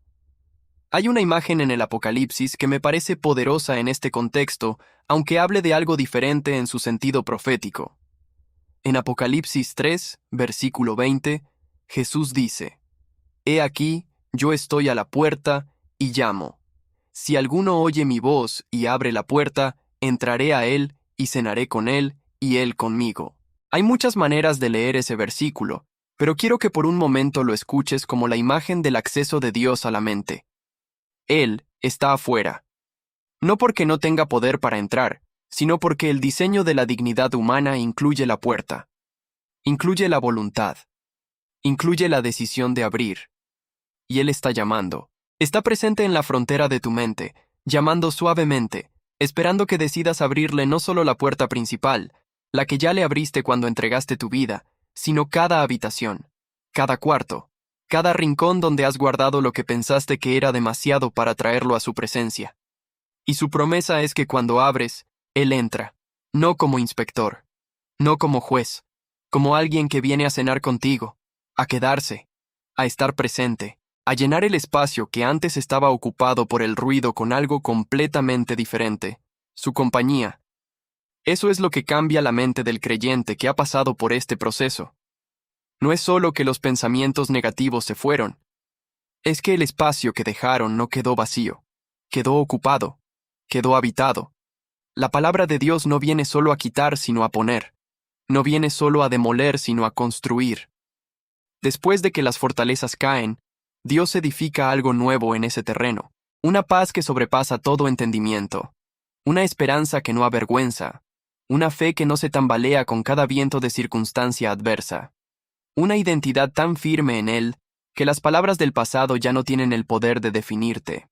Hay una imagen en el Apocalipsis que me parece poderosa en este contexto, aunque hable de algo diferente en su sentido profético. En Apocalipsis 3, versículo 20, Jesús dice: «He aquí, yo estoy a la puerta y llamo. Si alguno oye mi voz y abre la puerta, entraré a él y cenaré con él y él conmigo». Hay muchas maneras de leer ese versículo, pero quiero que por un momento lo escuches como la imagen del acceso de Dios a la mente. Él está afuera. No porque no tenga poder para entrar, sino porque el diseño de la dignidad humana incluye la puerta. Incluye la voluntad. Incluye la decisión de abrir. Y Él está llamando. Está presente en la frontera de tu mente, llamando suavemente, esperando que decidas abrirle no solo la puerta principal, la que ya le abriste cuando entregaste tu vida, sino cada habitación, cada cuarto, cada rincón donde has guardado lo que pensaste que era demasiado para traerlo a su presencia. Y su promesa es que cuando abres, Él entra, no como inspector, no como juez, como alguien que viene a cenar contigo, a quedarse, a estar presente, a llenar el espacio que antes estaba ocupado por el ruido con algo completamente diferente, su compañía. Eso es lo que cambia la mente del creyente que ha pasado por este proceso. No es solo que los pensamientos negativos se fueron, es que el espacio que dejaron no quedó vacío, quedó ocupado, quedó habitado. La palabra de Dios no viene solo a quitar, sino a poner. No viene solo a demoler, sino a construir. Después de que las fortalezas caen, Dios edifica algo nuevo en ese terreno, una paz que sobrepasa todo entendimiento, una esperanza que no avergüenza, una fe que no se tambalea con cada viento de circunstancia adversa, una identidad tan firme en Él que las palabras del pasado ya no tienen el poder de definirte.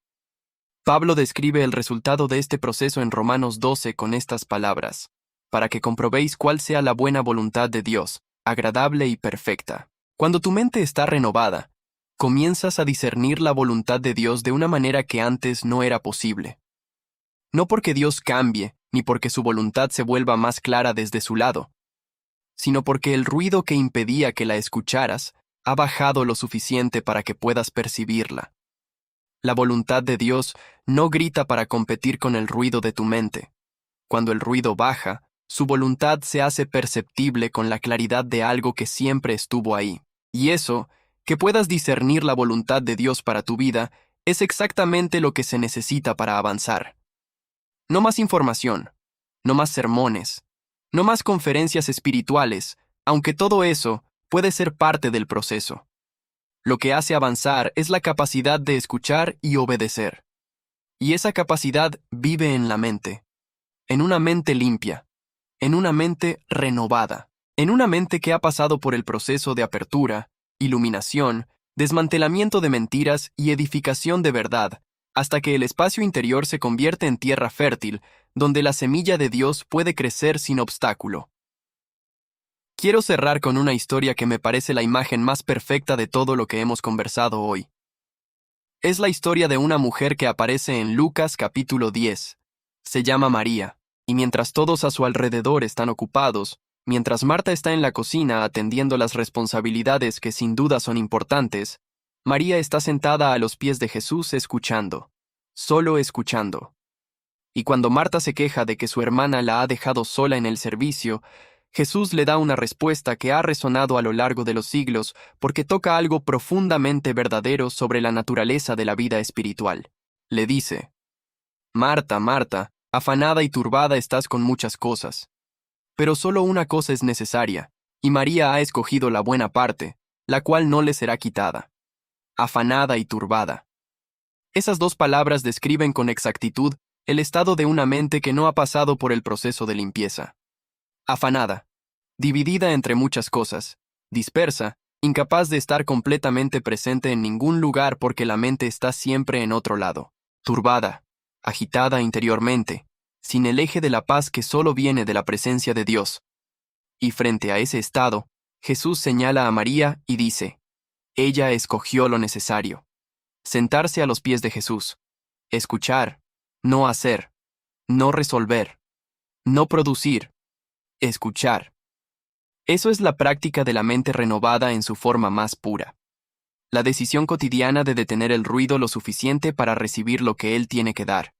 Pablo describe el resultado de este proceso en Romanos 12 con estas palabras: para que comprobéis cuál sea la buena voluntad de Dios, agradable y perfecta. Cuando tu mente está renovada, comienzas a discernir la voluntad de Dios de una manera que antes no era posible. No porque Dios cambie, ni porque su voluntad se vuelva más clara desde su lado, sino porque el ruido que impedía que la escucharas ha bajado lo suficiente para que puedas percibirla. La voluntad de Dios no grita para competir con el ruido de tu mente. Cuando el ruido baja, su voluntad se hace perceptible con la claridad de algo que siempre estuvo ahí. Y eso, que puedas discernir la voluntad de Dios para tu vida, es exactamente lo que se necesita para avanzar. No más información, no más sermones, no más conferencias espirituales, aunque todo eso puede ser parte del proceso. Lo que hace avanzar es la capacidad de escuchar y obedecer. Y esa capacidad vive en la mente, en una mente limpia, en una mente renovada, en una mente que ha pasado por el proceso de apertura, iluminación, desmantelamiento de mentiras y edificación de verdad, hasta que el espacio interior se convierte en tierra fértil, donde la semilla de Dios puede crecer sin obstáculo. Quiero cerrar con una historia que me parece la imagen más perfecta de todo lo que hemos conversado hoy. Es la historia de una mujer que aparece en Lucas capítulo 10. Se llama María, y mientras todos a su alrededor están ocupados, Mientras Marta está en la cocina atendiendo las responsabilidades que sin duda son importantes, María está sentada a los pies de Jesús escuchando, solo escuchando. Y cuando Marta se queja de que su hermana la ha dejado sola en el servicio, Jesús le da una respuesta que ha resonado a lo largo de los siglos porque toca algo profundamente verdadero sobre la naturaleza de la vida espiritual. Le dice: Marta, Marta, afanada y turbada estás con muchas cosas. Pero solo una cosa es necesaria, y María ha escogido la buena parte, la cual no le será quitada. Afanada y turbada. Esas dos palabras describen con exactitud el estado de una mente que no ha pasado por el proceso de limpieza. Afanada, dividida entre muchas cosas, dispersa, incapaz de estar completamente presente en ningún lugar porque la mente está siempre en otro lado. Turbada, agitada interiormente, sin el eje de la paz que solo viene de la presencia de Dios. Y frente a ese estado, Jesús señala a María y dice: ella escogió lo necesario. Sentarse a los pies de Jesús. Escuchar, no hacer, no resolver, no producir. Escuchar. Eso es la práctica de la mente renovada en su forma más pura. La decisión cotidiana de detener el ruido lo suficiente para recibir lo que Él tiene que dar.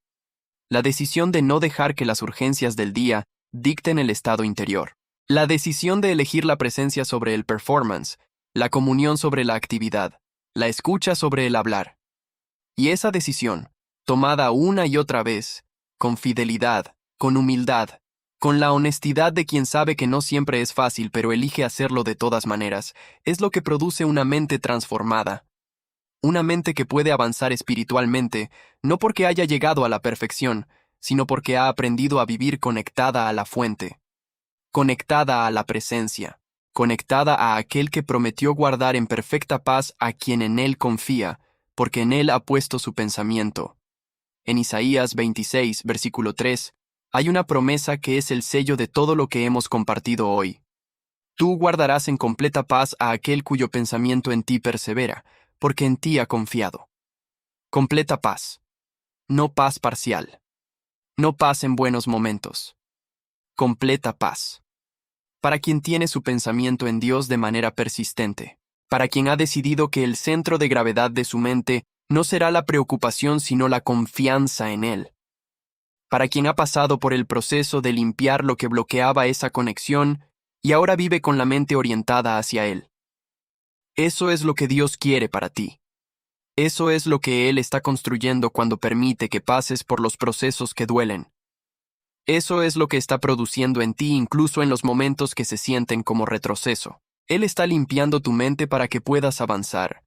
La decisión de no dejar que las urgencias del día dicten el estado interior. La decisión de elegir la presencia sobre el performance, la comunión sobre la actividad, la escucha sobre el hablar. Y esa decisión, tomada una y otra vez, con fidelidad, con humildad, con la honestidad de quien sabe que no siempre es fácil pero elige hacerlo de todas maneras, es lo que produce una mente transformada. Una mente que puede avanzar espiritualmente, no porque haya llegado a la perfección, sino porque ha aprendido a vivir conectada a la fuente, conectada a la presencia, conectada a aquel que prometió guardar en perfecta paz a quien en él confía, porque en él ha puesto su pensamiento. En Isaías 26, versículo 3, hay una promesa que es el sello de todo lo que hemos compartido hoy. Tú guardarás en completa paz a aquel cuyo pensamiento en ti persevera, porque en ti ha confiado. Completa paz. No paz parcial. No paz en buenos momentos. Completa paz. Para quien tiene su pensamiento en Dios de manera persistente. Para quien ha decidido que el centro de gravedad de su mente no será la preocupación sino la confianza en Él. Para quien ha pasado por el proceso de limpiar lo que bloqueaba esa conexión y ahora vive con la mente orientada hacia Él. Eso es lo que Dios quiere para ti. Eso es lo que Él está construyendo cuando permite que pases por los procesos que duelen. Eso es lo que está produciendo en ti incluso en los momentos que se sienten como retroceso. Él está limpiando tu mente para que puedas avanzar.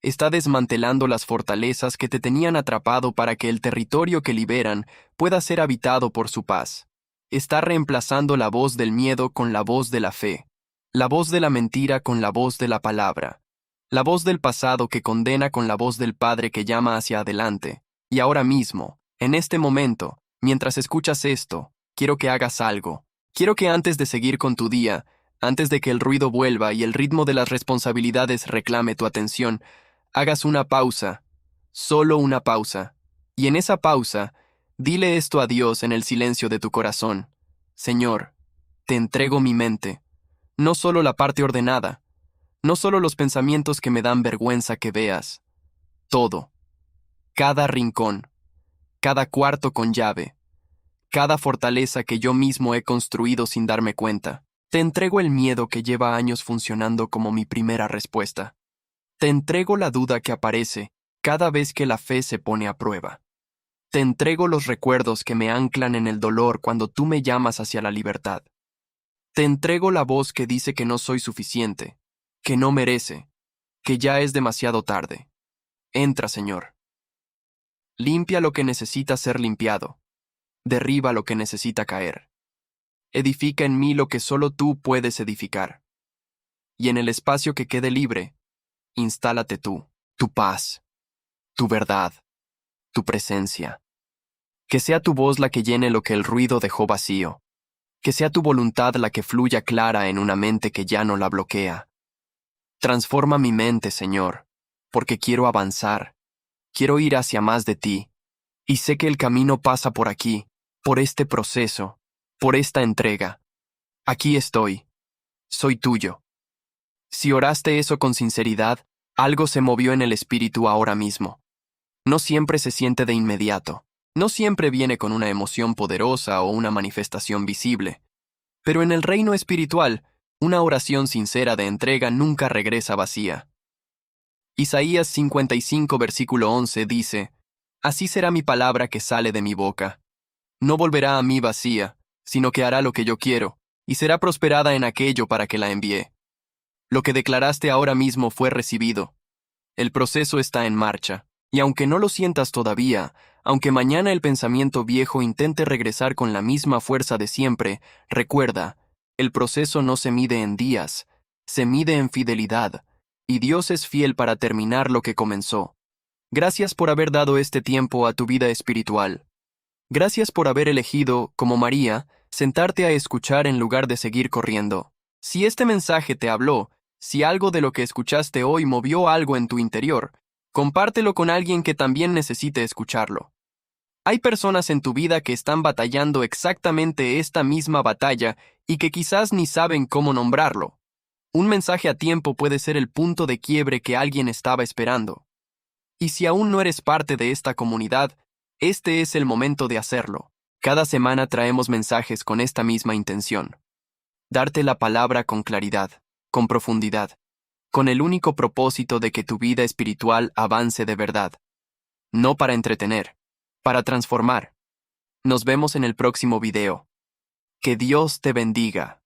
Está desmantelando las fortalezas que te tenían atrapado para que el territorio que liberan pueda ser habitado por su paz. Está reemplazando la voz del miedo con la voz de la fe, la voz de la mentira con la voz de la palabra, la voz del pasado que condena con la voz del Padre que llama hacia adelante. Y ahora mismo, en este momento, mientras escuchas esto, quiero que hagas algo. Quiero que antes de seguir con tu día, antes de que el ruido vuelva y el ritmo de las responsabilidades reclame tu atención, hagas una pausa, solo una pausa, y en esa pausa, dile esto a Dios en el silencio de tu corazón. Señor, te entrego mi mente, no solo la parte ordenada, no solo los pensamientos que me dan vergüenza que veas, todo, cada rincón, cada cuarto con llave, cada fortaleza que yo mismo he construido sin darme cuenta. Te entrego el miedo que lleva años funcionando como mi primera respuesta. Te entrego la duda que aparece cada vez que la fe se pone a prueba. Te entrego los recuerdos que me anclan en el dolor cuando tú me llamas hacia la libertad. Te entrego la voz que dice que no soy suficiente, que no merece, que ya es demasiado tarde. Entra, Señor. Limpia lo que necesita ser limpiado. Derriba lo que necesita caer. Edifica en mí lo que solo tú puedes edificar. Y en el espacio que quede libre, instálate tú, tu paz, tu verdad, tu presencia. Que sea tu voz la que llene lo que el ruido dejó vacío. Que sea tu voluntad la que fluya clara en una mente que ya no la bloquea. Transforma mi mente, Señor, porque quiero avanzar. Quiero ir hacia más de ti. Y sé que el camino pasa por aquí, por este proceso, por esta entrega. Aquí estoy. Soy tuyo. Si oraste eso con sinceridad, algo se movió en el espíritu ahora mismo. No siempre se siente de inmediato. No siempre viene con una emoción poderosa o una manifestación visible. Pero en el reino espiritual, una oración sincera de entrega nunca regresa vacía. Isaías 55, versículo 11 dice, «Así será mi palabra que sale de mi boca. No volverá a mí vacía, sino que hará lo que yo quiero, y será prosperada en aquello para que la envié». Lo que declaraste ahora mismo fue recibido. El proceso está en marcha, y aunque no lo sientas todavía, aunque mañana el pensamiento viejo intente regresar con la misma fuerza de siempre, recuerda, el proceso no se mide en días, se mide en fidelidad, y Dios es fiel para terminar lo que comenzó. Gracias por haber dado este tiempo a tu vida espiritual. Gracias por haber elegido, como María, sentarte a escuchar en lugar de seguir corriendo. Si este mensaje te habló, si algo de lo que escuchaste hoy movió algo en tu interior, compártelo con alguien que también necesite escucharlo. Hay personas en tu vida que están batallando exactamente esta misma batalla y que quizás ni saben cómo nombrarlo. Un mensaje a tiempo puede ser el punto de quiebre que alguien estaba esperando. Y si aún no eres parte de esta comunidad, este es el momento de hacerlo. Cada semana traemos mensajes con esta misma intención. Darte la palabra con claridad, con profundidad, con el único propósito de que tu vida espiritual avance de verdad. No para entretener, para transformar. Nos vemos en el próximo video. Que Dios te bendiga.